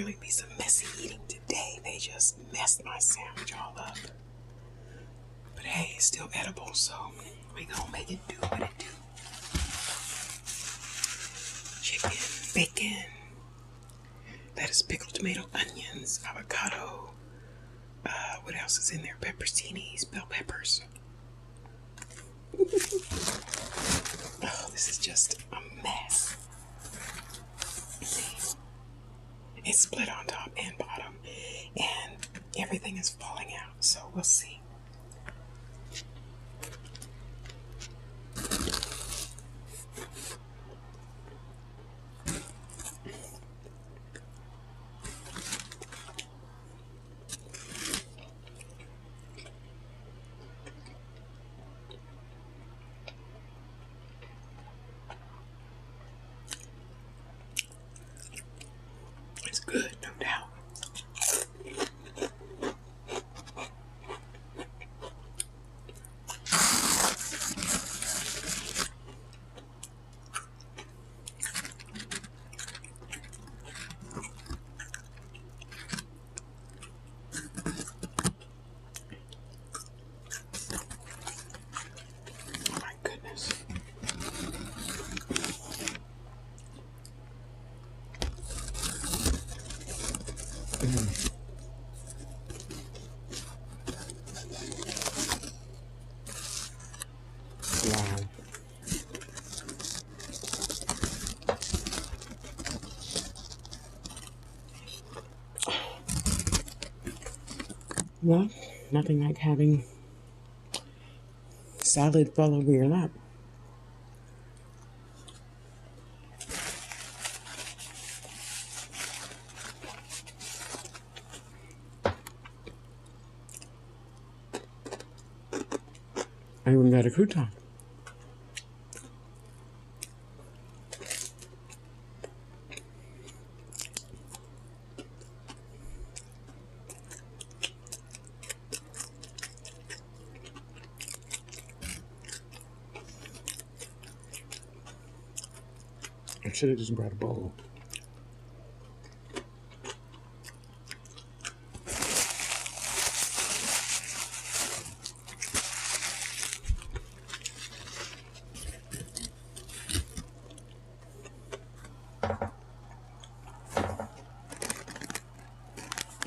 really be some messy eating today. They just messed my sandwich all up. But hey, it's still edible, so we gonna make it do what it do. Chicken, bacon, lettuce, pickled tomato, onions, avocado. What else is in there? Pepperoncinis, bell peppers. Oh, this is just a mess. See? It's split on top and bottom, and everything is falling out, so we'll see. It's good, no doubt. Oh my goodness. Wow. Well, nothing like having salad fall over your lap. I even got a crouton. I should have just brought a bowl.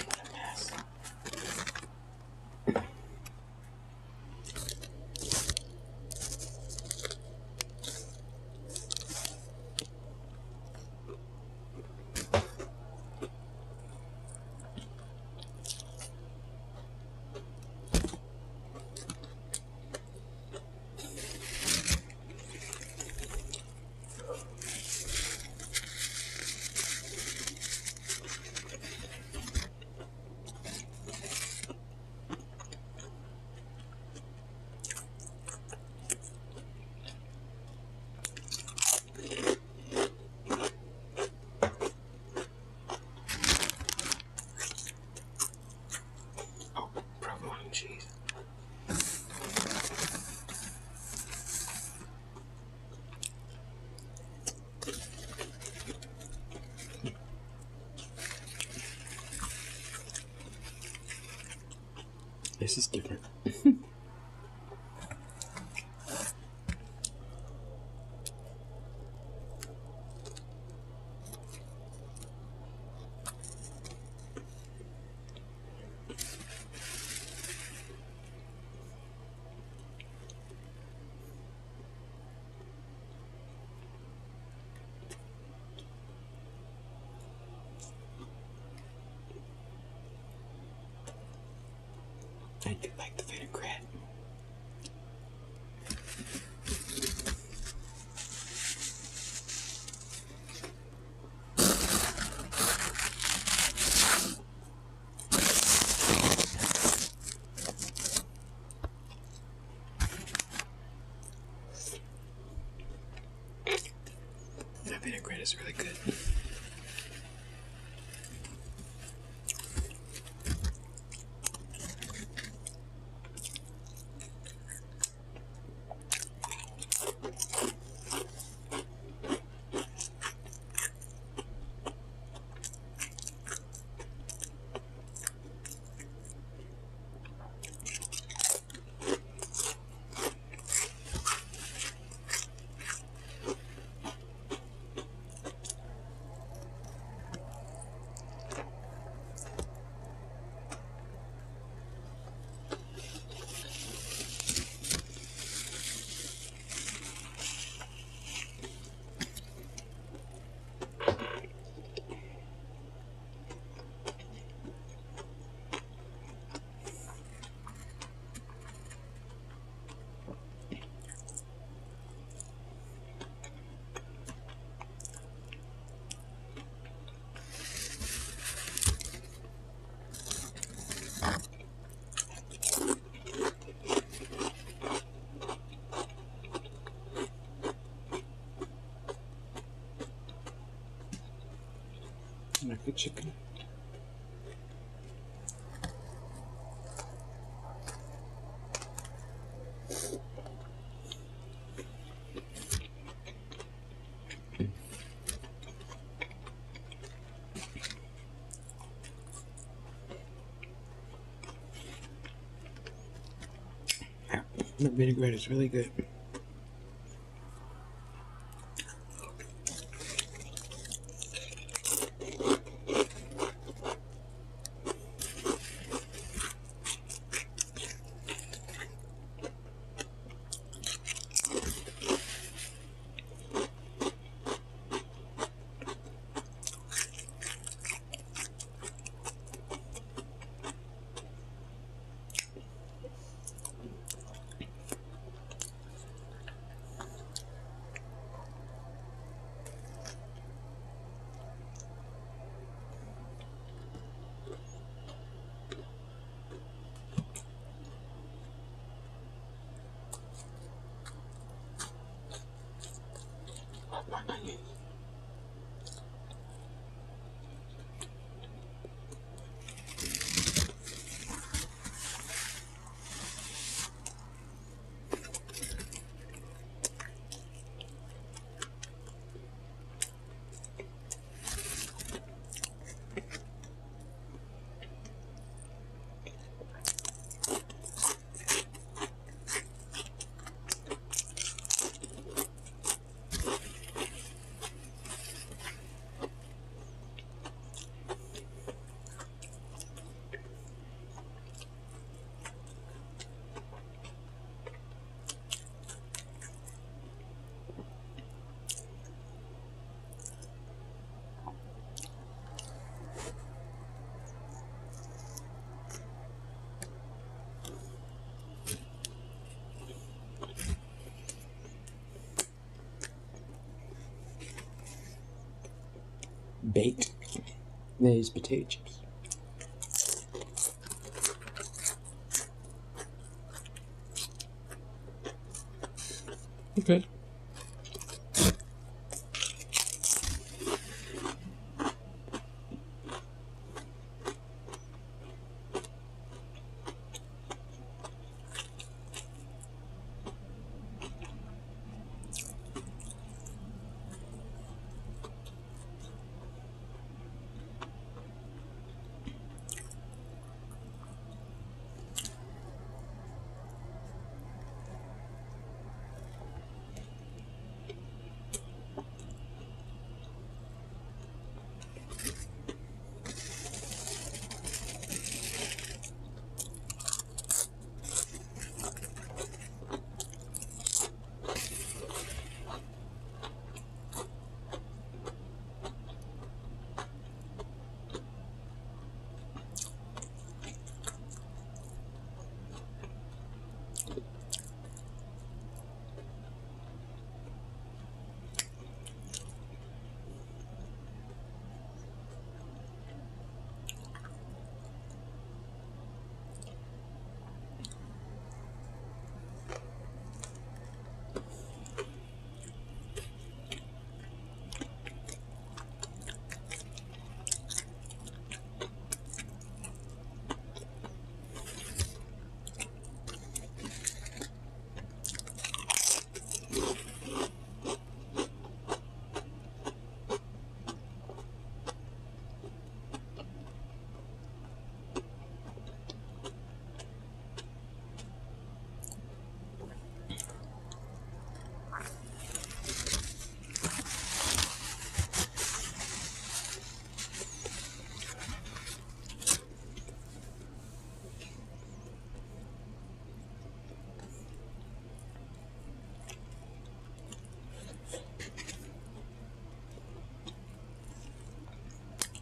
What a mess. Oh, provolone cheese. This is different. I do like the vinaigrette. That vinaigrette is really good. like the chicken. The vinaigrette is really good. Baked Lay's potato chips. Okay.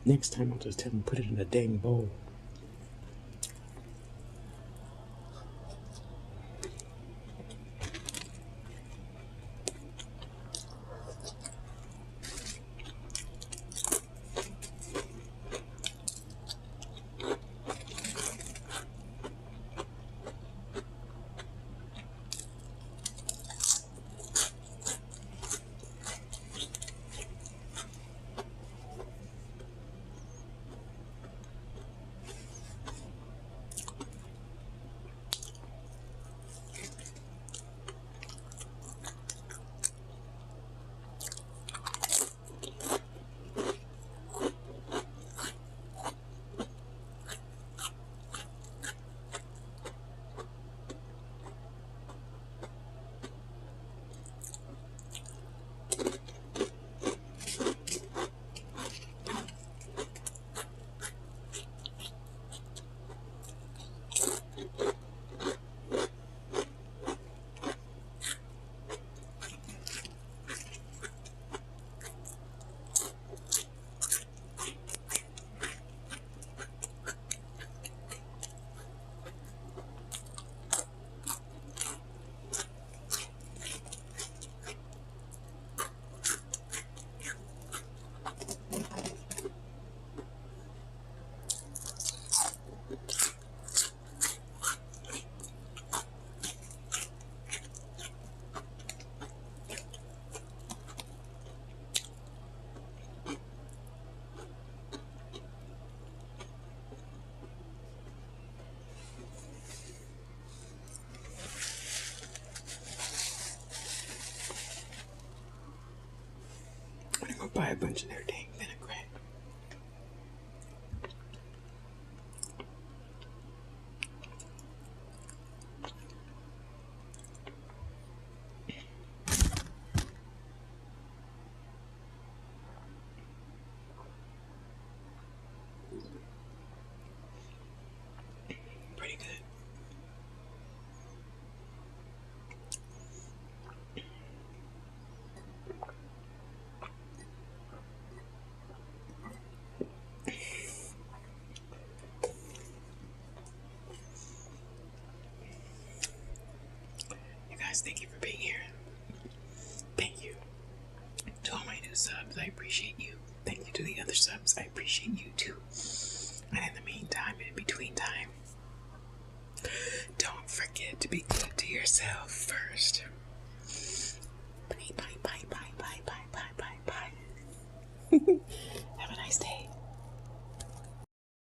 Next time I'll just tell him put it in a dang bowl. a bunch of their dang vinaigrette. Pretty good. You guys, thank you for being here. Thank you to all my new subs. I appreciate you. Thank you to the other subs. I appreciate you too.